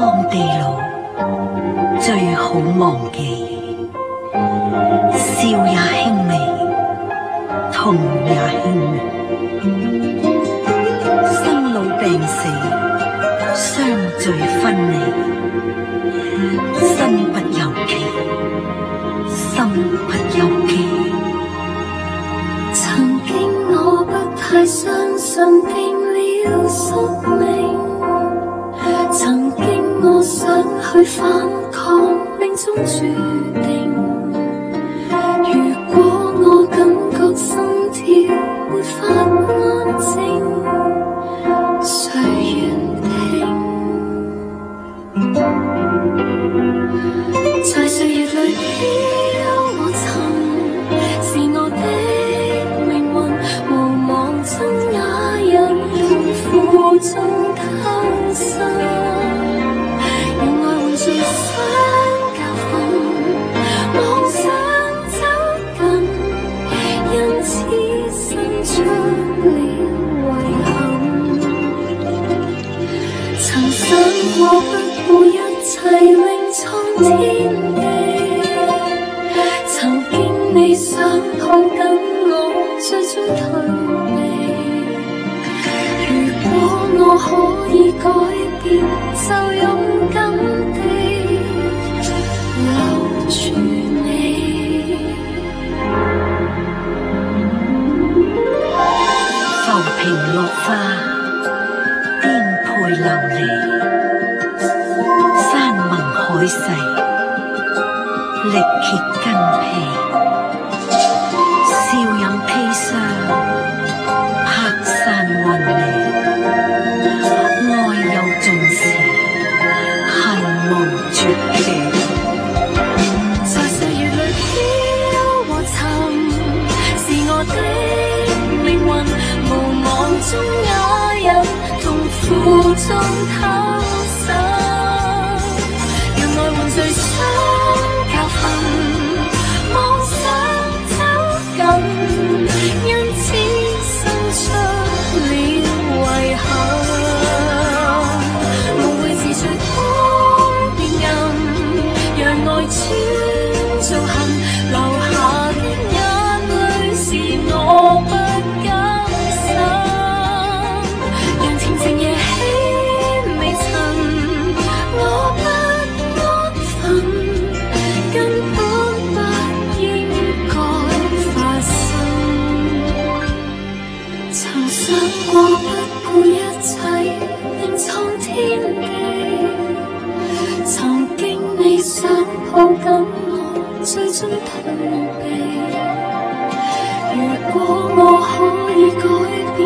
荒地老，最好忘記。笑也輕微，痛也輕微。生老病死，相聚分離。身不由己，心不由己。曾經我不太相信定了宿命，曾經我想去反抗命中注定。如果我感覺心跳沒法安靜，誰願聽？在歲月裏飄我尋，是我的命運，無望中啞忍，痛苦中偷生，讓愛換最新教訓，妄想走近，因此生出了遺憾。曾想過不顧一切另創天地，曾經你想抱緊我，最終退避。如果我可以改變，就勇敢地留住你。浮萍落花，顛沛流離。山盟海誓，力竭筋疲。笑飲砒霜，拍散雲離。愛有盡時，恨無絕期。在歲月裏飄和尋，是我的命運，無望中啞忍，痛苦中偷生，讓愛換最新教訓，妄想走近，因此生出了遺憾。無謂自隨光變暗，讓愛轉做恨，流下的眼淚是我不甘心，讓情情夜起微塵，我不安分，根本不應該發生。曾想過不顧一切另創天地，曾經你想抱緊我，最終退避。如果我可以改變，